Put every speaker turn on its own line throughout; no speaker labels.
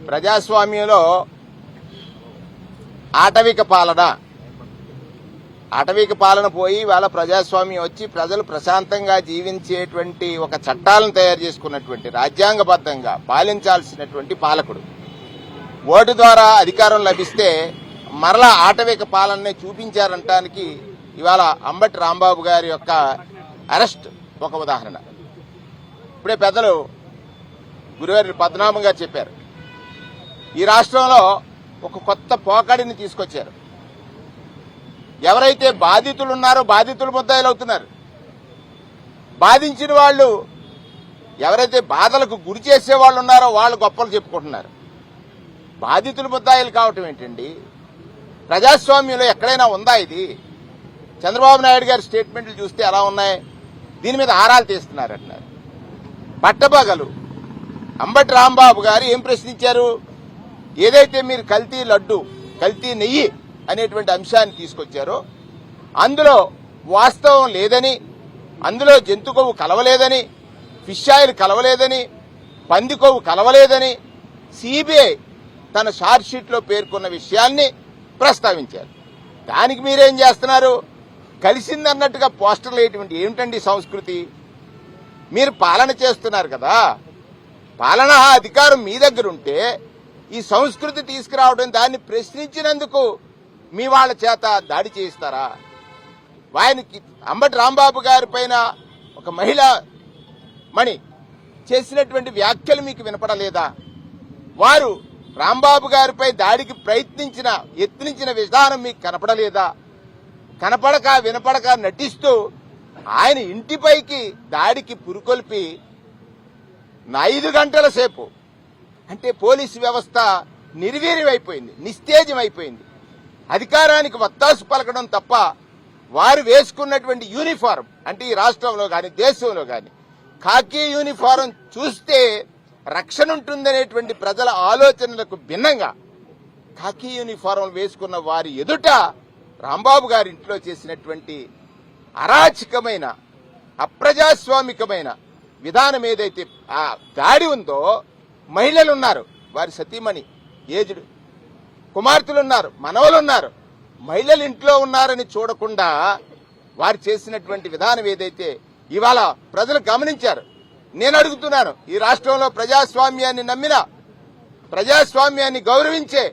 ప్రజాస్వామ్యంలో ఆటవిక పాలన పోయి వాళ్ళ ప్రజాస్వామ్యం వచ్చి ప్రజలు ప్రశాంతంగా జీవించేటువంటి ఒక చట్టాలను తయారు చేసుకున్నటువంటి రాజ్యాంగబద్ధంగా పాలించాల్సినటువంటి పాలకుడు ఓటు ద్వారా అధికారం లభిస్తే మరలా ఆటవిక పాలననే చూపించారంటానికి ఇవాళ అంబటి రాంబాబు గారి యొక్క అరెస్ట్ ఒక ఉదాహరణ. ఇప్పుడే పెద్దలు గురువారి పద్మనాభం గారు చెప్పారు, ఈ రాష్ట్రంలో ఒక కొత్త పోకడిని తీసుకొచ్చారు. ఎవరైతే బాధితులు ఉన్నారో బాధితులు ముద్దాయిలు అవుతున్నారు. బాధించిన వాళ్ళు ఎవరైతే బాధలకు గురి చేసే వాళ్ళు ఉన్నారో వాళ్ళు గొప్పలు చెప్పుకుంటున్నారు. బాధితులు ముద్దాయిలు కావటం ఏంటండి? ప్రజాస్వామ్యంలో ఎక్కడైనా ఉందా ఇది? చంద్రబాబు నాయుడు గారి స్టేట్మెంట్లు చూస్తే ఎలా ఉన్నాయి? దీని మీద ఆరాలు తీస్తున్నారంటున్నారు. పట్టపగలు అంబటి రాంబాబు గారు ఏం ప్రశ్నించారు? ఏదైతే మీరు కల్తీ లడ్డు, కల్తీ నెయ్యి అనేటువంటి అంశాన్ని తీసుకొచ్చారో అందులో వాస్తవం లేదని, అందులో జంతు కొవ్వు కలవలేదని, ఫిష్ ఆయిల్ కలవలేదని, పంది కొవ్వు కలవలేదని సిబిఐ తన ఛార్జ్ షీట్లో పేర్కొన్న విషయాన్ని ప్రస్తావించారు. దానికి మీరేం చేస్తున్నారు? కలిసిందన్నట్టుగా పోస్టర్లు వేయటువంటి ఏమిటండి సంస్కృతి? మీరు పాలన చేస్తున్నారు కదా, పాలనా అధికారం మీ దగ్గర ఉంటే ఈ సంస్కృతి తీసుకురావడం, దాన్ని ప్రశ్నించినందుకు మీ వాళ్ళ చేత దాడి చేయిస్తారా? ఆయనకి అంబటి రాంబాబు గారి పైన ఒక మహిళా మణి చేసినటువంటి వ్యాఖ్యలు మీకు వినపడలేదా? వారు రాంబాబు గారిపై దాడికి యత్నించిన విధానం మీకు కనపడలేదా? కనపడక వినపడక నటిస్తూ ఆయన ఇంటిపైకి దాడికి పురుకొల్పి 5 గంటల సేపు, అంటే పోలీసు వ్యవస్థ నిర్వీర్యమైపోయింది, నిస్తేజమైపోయింది. అధికారానికి వత్తాసు పలకడం తప్ప వారు వేసుకున్నటువంటి యూనిఫారం, అంటే ఈ రాష్ట్రంలో కానీ దేశంలో కానీ ఖాకీ యూనిఫారం చూస్తే రక్షణ ఉంటుందనేటువంటి ప్రజల ఆలోచనలకు భిన్నంగా ఖాకీ యూనిఫారం వేసుకున్న వారి ఎదుట రాంబాబు గారి ఇంట్లో చేసినటువంటి అరాచకమైన అప్రజాస్వామికమైన విధానం ఏదైతే ఆ దాడి ఉందో, మహిళలు ఉన్నారు, వారి సతీమణి ఏజుడు కుమార్తెలున్నారు, మనవలున్నారు, మహిళలు ఇంట్లో ఉన్నారని చూడకుండా వారు చేసినటువంటి విధానం ఏదైతే ఇవాళ ప్రజలు గమనించారు. నేను అడుగుతున్నాను, ఈ రాష్ట్రంలో ప్రజాస్వామ్యాన్ని నమ్మిన, ప్రజాస్వామ్యాన్ని గౌరవించే,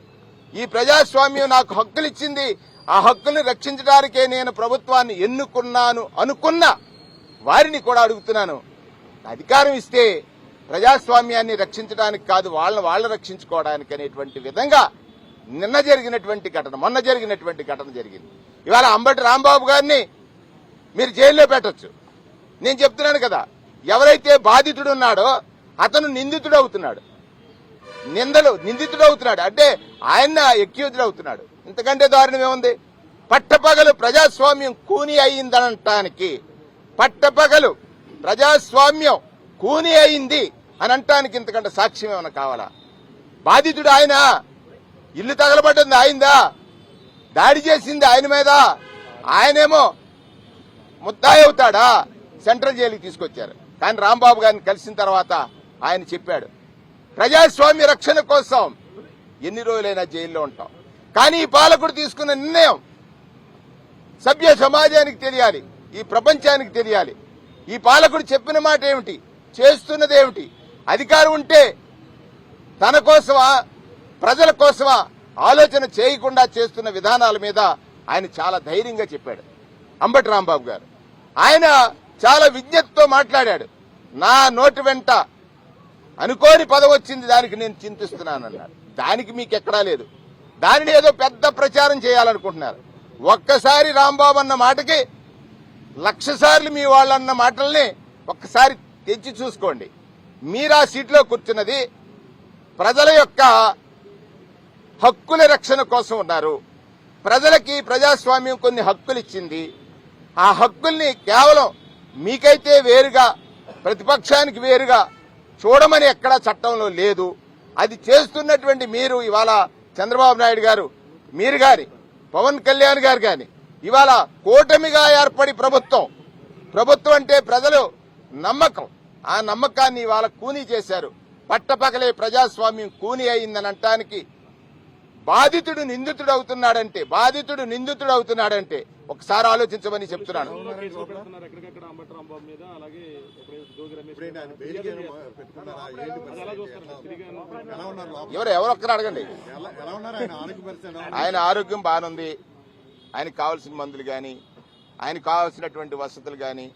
ఈ ప్రజాస్వామ్యం నాకు హక్కులిచ్చింది, ఆ హక్కుల్ని రక్షించడానికే నేను ప్రభుత్వాన్ని ఎన్నుకున్నాను అనుకున్న వారిని కూడా అడుగుతున్నాను, అధికారం ఇస్తే ప్రజాస్వామ్యాన్ని రక్షించడానికి కాదు, వాళ్ళని రక్షించుకోవడానికి అనేటువంటి విధంగా మొన్న జరిగినటువంటి ఘటన జరిగింది. ఇవాళ అంబటి రాంబాబు గారిని మీరు జైల్లో పెట్టొచ్చు. నేను చెప్తున్నాను కదా, ఎవరైతే బాధితుడు ఉన్నాడో అతను నిందితుడు అవుతున్నాడు, అంటే ఆయన ఎక్యూజ్డ్ అవుతున్నాడు. ఇంతకంటే దారుణం ఏముంది? పట్టపగలు ప్రజాస్వామ్యం కూని అయిందనటానికి, పట్టపగలు ప్రజాస్వామ్యం కూని అయింది అని అంటానికి ఇంతకంటే సాక్ష్యం ఏమైనా కావాలా? బాధితుడు ఆయన, ఇల్లు తగలబడ్డింది ఆయనదా, దాడి చేసింది ఆయన మీద, ఆయనేమో ముద్దాయి అవుతాడా? సెంట్రల్ జైలుకి తీసుకొచ్చారు. కానీ రాంబాబు గారిని కలిసిన తర్వాత ఆయన చెప్పాడు, ప్రజాస్వామ్య రక్షణ కోసం ఎన్ని రోజులైనా జైల్లో ఉంటాం, కానీ ఈ పాలకుడు తీసుకున్న నిర్ణయం సభ్య సమాజానికి తెలియాలి, ఈ ప్రపంచానికి తెలియాలి. ఈ పాలకుడు చెప్పిన మాట ఏమిటి, చేస్తున్నది ఏమిటి? అధికారం ఉంటే తన కోసమా ప్రజల కోసమా ఆలోచన చేయకుండా చేస్తున్న విధానాల మీద ఆయన చాలా ధైర్యంగా చెప్పాడు అంబటి రాంబాబు గారు. ఆయన చాలా విజ్ఞతతో మాట్లాడాడు. నా నోటి వెంట అనుకోని పదవి వచ్చింది, దానికి నేను చింతిస్తున్నానన్నాడు. దానికి మీకు ఎక్కడా లేదు. దానిని ఏదో పెద్ద ప్రచారం చేయాలనుకుంటున్నారు. ఒక్కసారి రాంబాబు అన్న మాటకి 1,00,000 సార్లు మీ వాళ్ళన్న మాటల్ని ఒక్కసారి తెచ్చి చూసుకోండి. మీరా సీట్లో కూర్చున్నది ప్రజల యొక్క హక్కుల రక్షణ కోసం ఉన్నారు. ప్రజలకి ప్రజాస్వామ్యం కొన్ని హక్కులు ఇచ్చింది. ఆ హక్కుల్ని కేవలం మీకైతే వేరుగా, ప్రతిపక్షానికి వేరుగా చూడమని ఎక్కడా చట్టంలో లేదు. అది చేస్తున్నటువంటి మీరు ఇవాళ చంద్రబాబు నాయుడు గారు, మీరు గాని, పవన్ కళ్యాణ్ గారు గాని ఇవాళ కూటమిగా ఏర్పడి ప్రభుత్వం అంటే ప్రజలు నమ్మకం, ఆ నమ్మకాన్ని ఇవాళ కూనీ చేశారు. పట్టపగలే ప్రజాస్వామ్యం కూని అయిందని అనటానికి బాధితుడు నిందితుడు అవుతున్నాడంటే ఒకసారి ఆలోచించమని చెప్తున్నాను. ఎవరొక్కరు అడగండి. ఆయన ఆరోగ్యం బాగుంది, ఆయనకు కావాల్సిన మందులు కానీ ఆయనకు కావాల్సినటువంటి వసతులు కానీ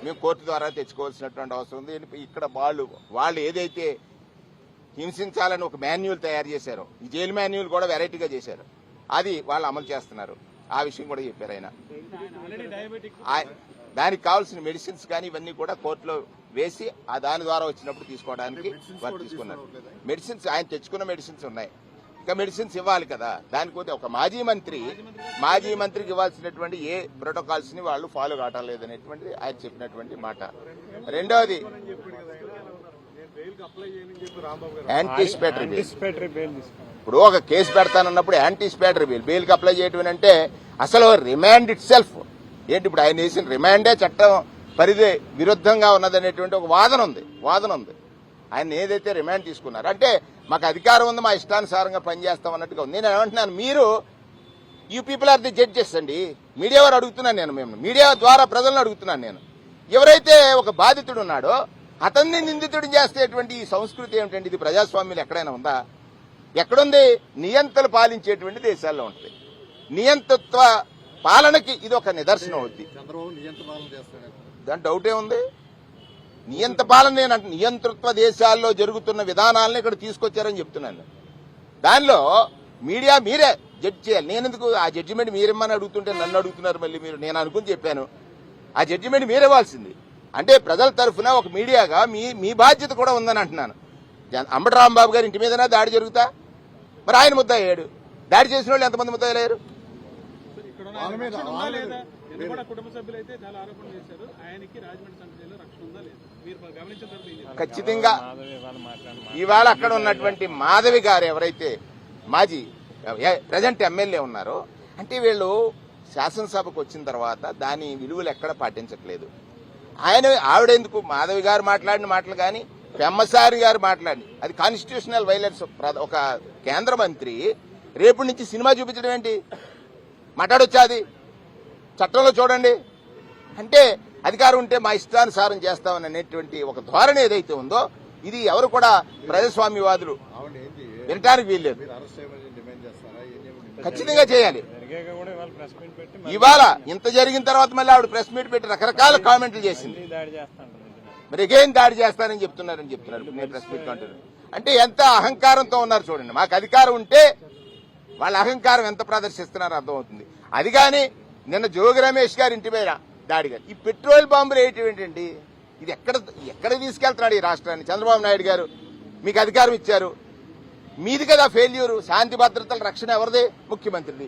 మేము కోర్టు ద్వారా తెచ్చుకోవాల్సినటువంటి అవసరం ఉంది. ఇక్కడ వాళ్ళు ఏదైతే హింసించాలని ఒక మాన్యువల్ తయారు చేశారో, ఈ జైలు మాన్యువల్ కూడా వెరైటీగా చేశారు, అది వాళ్ళు అమలు చేస్తున్నారు. ఆ విషయం కూడా చెప్పారు ఆయన. దానికి కావాల్సిన మెడిసిన్స్ కానీ ఇవన్నీ కూడా కోర్టులో వేసి దాని ద్వారా వచ్చినప్పుడు తీసుకోవడానికి వారు తీసుకున్నారు. మెడిసిన్స్ ఆయన తెచ్చుకున్న మెడిసిన్స్ ఉన్నాయి, ఇంకా మెడిసిన్స్ ఇవ్వాలి కదా. దానికోతే ఒక మాజీ మంత్రికి ఇవ్వాల్సినటువంటి ఏ ప్రోటోకాల్స్ ని వాళ్ళు ఫాలో కావటం లేదనేటువంటిది ఆయన చెప్పినటువంటి మాట. రెండవది యాంటిసిపేటరీ బెయిల్. ఇప్పుడు ఒక కేసు పెడతానన్నప్పుడు యాంటిసిపేటరీ బెయిల్ కి అప్లై చేయడం అంటే అసలు రిమాండ్ ఇట్ సెల్ఫ్ ఏంటి, ఇప్పుడు ఆయన వేసిన రిమాండే చట్టం పరిధి విరుద్ధంగా ఉన్నదనేటువంటి ఒక వాదన ఉంది. ఆయన ఏదైతే రిమాండ్ తీసుకున్నారు అంటే మాకు అధికారం ఉంది, మా ఇష్టానుసారంగా పనిచేస్తాం అన్నట్టుగా ఉంది. నేను ఏమంటున్నాను, మీరు you people are the judges అండి. మీడియా వారు అడుగుతున్నాను మేము మీడియా ద్వారా ప్రజలను అడుగుతున్నాను నేను. ఎవరైతే ఒక బాధితుడు ఉన్నాడో అతన్ని నిందితుడు చేసేటువంటి ఈ సంస్కృతి ఏమిటండి? ఇది ప్రజాస్వామ్యం ఎక్కడైనా ఉందా? ఎక్కడుంది? నియంతలు పాలించేటువంటి దేశాల్లో ఉంటుంది. నియంతృత్వ పాలనకి ఇది ఒక నిదర్శనం అవుద్ది. దాని డౌటే ఉంది. నియంత పాలన నేనంటే నియంతృత్వ దేశాల్లో జరుగుతున్న విధానాలను ఇక్కడ తీసుకొచ్చారని చెప్తున్నాను. దానిలో మీడియా మీరే జడ్జి చేయాలి. నేనెందుకు ఆ జడ్జిమెంట్ మీరేమని అడుగుతుంటే నన్ను అడుగుతున్నారు మళ్ళీ మీరు? నేను అనుకుని చెప్పాను, ఆ జడ్జిమెంట్ మీరేవాల్సింది. అంటే ప్రజల తరఫున ఒక మీడియాగా మీ బాధ్యత కూడా ఉందని అంటున్నాను. అంబటి రాంబాబు గారి ఇంటి మీదనే దాడి జరుగుతా, మరి ఆయన ముద్దాయ్యాడు. దాడి చేసిన వాళ్ళు ఎంతమంది ముద్దాయ్యారు? ఖచ్చితంగా ఇవాళ అక్కడ ఉన్నటువంటి మాధవి గారు ఎవరైతే మాజీ ప్రజెంట్ ఎమ్మెల్యే ఉన్నారో, అంటే వీళ్ళు శాసనసభకు వచ్చిన తర్వాత దాని విలువలు ఎక్కడ పాటించట్లేదు. ఆవిడెందుకు మాధవి గారు మాట్లాడిన మాటలు కానీ పెమ్మసారి గారు మాట్లాడి అది కాన్స్టిట్యూషనల్ వైలెన్స్. ఒక కేంద్ర మంత్రి రేపు నుంచి సినిమా చూపించడం ఏంటి? మాట్లాడొచ్చా? అది చట్టంలో చూడండి. అంటే అధికారం ఉంటే మా ఇష్టానుసారం చేస్తామని అనేటువంటి ఒక ధోరణి ఏదైతే ఉందో, ఇది ఎవరు కూడా ప్రజాస్వామ్యవాదులు వినటానికి వీల్లేదు. ఖచ్చితంగా చేయాలి. ఇవాళ ఇంత జరిగిన తర్వాత మళ్ళీ ఆవిడ ప్రెస్ మీట్ పెట్టి రకరకాల కామెంట్లు చేసింది. మరి ఎగైన్ దాడి చేస్తానని చెప్తున్నారు. నేను ప్రెస్ మీట్ అంటున్నాను అంటే ఎంత అహంకారంతో ఉన్నారు చూడండి. మాకు అధికారం ఉంటే వాళ్ళ అహంకారం ఎంత ప్రదర్శిస్తున్నారో అర్థమవుతుంది. అది కానీ నిన్న జోగి రమేష్ గారి ఇంటి మీద దాడి గారు ఈ పెట్రోల్ బాంబులు వేయటం ఏంటండి? ఇది ఎక్కడ తీసుకెళ్తున్నాడు ఈ రాష్ట్రాన్ని? చంద్రబాబు నాయుడు గారు మీకు అధికారం ఇచ్చారు, మీది కదా ఫెయిల్యూరు. శాంతి భద్రతల రక్షణ ఎవరిది? ముఖ్యమంత్రిది.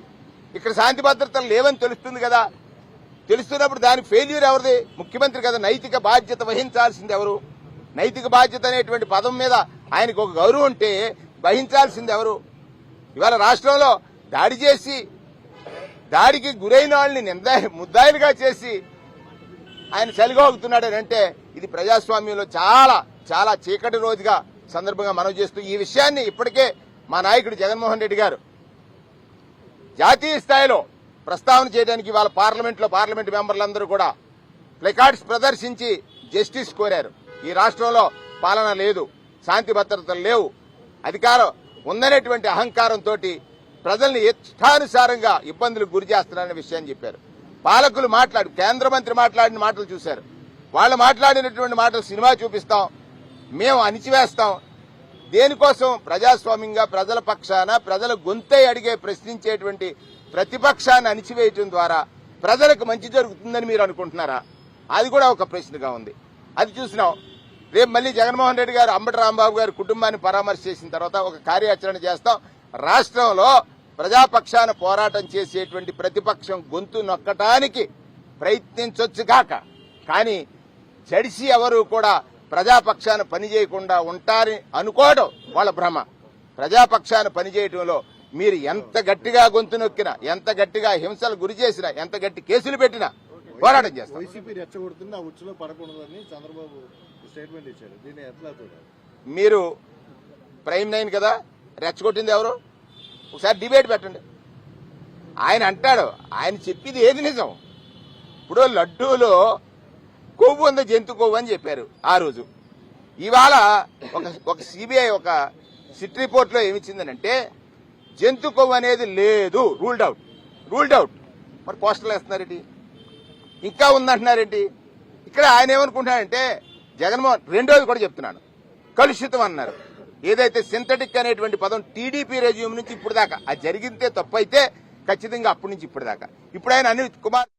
ఇక్కడ శాంతి భద్రతలు లేవని తెలుస్తుంది కదా. తెలుస్తున్నప్పుడు దానికి ఫెయిల్యూర్ ఎవరిది? ముఖ్యమంత్రి కదా. నైతిక బాధ్యత వహించాల్సింది ఎవరు? నైతిక బాధ్యత అనేటువంటి పదం మీద ఆయనకు ఒక గౌరవం ఉంటే వహించాల్సింది ఎవరు? ఇవాళ రాష్ట్రంలో దాడి చేసి దాడికి గురైన వాళ్ళని ముద్దాయిలుగా చేసి ఆయన చలిగోగుతున్నాడని అంటే ఇది ప్రజాస్వామ్యంలో చాలా చాలా చీకటి రోజుగా సందర్భంగా మనవి చేస్తూ ఈ విషయాన్ని ఇప్పటికే మా నాయకుడు జగన్మోహన్ రెడ్డి గారు జాతీయ స్థాయిలో ప్రస్తావన చేయడానికి వాళ్ళ పార్లమెంట్ మెంబర్లందరూ కూడా ప్లకార్డ్స్ ప్రదర్శించి జస్టిస్ కోరారు. ఈ రాష్ట్రంలో పాలన లేదు, శాంతి భద్రతలు లేవు, అధికారం ఉందనేటువంటి అహంకారంతో ప్రజల్ని ఇష్టానుసారంగా ఇబ్బందులకు గురి చేస్తున్నారనే విషయాన్ని చెప్పారు. పాలకులు కేంద్ర మంత్రి మాట్లాడిన మాటలు చూశారు. వాళ్ళు మాట్లాడినటువంటి మాటలు సినిమా చూపిస్తాం, మేము అణిచివేస్తాం. దేనికోసం? ప్రజాస్వామ్యంగా ప్రజల పక్షాన ప్రజల గొంతై అడిగే ప్రశ్నించేటువంటి ప్రతిపక్షాన్ని అణిచివేయటం ద్వారా ప్రజలకు మంచి జరుగుతుందని మీరు అనుకుంటున్నారా? అది కూడా ఒక ప్రశ్నగా ఉంది. అది చూసినాం. రేపు మళ్ళీ జగన్మోహన్ రెడ్డి గారు అంబటి రాంబాబు గారి కుటుంబాన్ని పరామర్శ చేసిన తర్వాత ఒక కార్యాచరణ చేస్తాం. రాష్ట్రంలో ప్రజాపక్షాన పోరాటం చేసేటువంటి ప్రతిపక్షం గొంతు నొక్కటానికి ప్రయత్నించొచ్చు కాక, కానీ జడిసి ఎవరు కూడా ప్రజాపక్షాన పనిచేయకుండా ఉంటారని అనుకోవడం వాళ్ళ భ్రమ. ప్రజాపక్షాన పనిచేయడంలో మీరు ఎంత గట్టిగా గొంతు నొక్కినా, ఎంత గట్టిగా హింసలు గురి చేసినా, ఎంత గట్టి కేసులు పెట్టినా పోరాటం చేస్తాం.
వైసీపీ రెచ్చగొడుతుంది, ఆ ఉచ్చులో పడకూడదని చంద్రబాబు స్టేట్మెంట్ ఇచ్చారు. దీన్ని ఎట్లా చూడాలి?
మీరు ప్రైమ్ 9 కదా, రెచ్చగొట్టింది ఎవరు? ఒకసారి డిబేట్ పెట్టండి. ఆయన అంటాడు, ఆయన చెప్పింది ఏది నిజం? ఇప్పుడు లడ్డూలో కొవ్వు ఉంది, జంతు కొవ్వు అని చెప్పారు ఆ రోజు. ఇవాళ ఒక సిబిఐ ఒక సిట్ రిపోర్ట్ లో ఏమిచ్చిందనంటే జంతు కొవ్వు అనేది లేదు, రూల్డ్ అవుట్. మరి పోస్టర్లు వేస్తున్నారేంటి? ఇంకా ఉందంటున్నారేంటి? ఇక్కడ ఆయన ఏమనుకుంటున్నాడంటే జగన్మోహన్, రెండోది కూడా చెప్తున్నాను, కలుషితం అన్నారు. ఏదైతే సింథటిక్ అనేటువంటి పదం టీడీపీ రెజ్యూమ్ నుంచి ఇప్పుడు దాకా అది జరిగితే తప్పు అయితే ఖచ్చితంగా అప్పటి నుంచి ఇప్పుడు దాకా ఇప్పుడు ఆయన అనిల్ కుమార్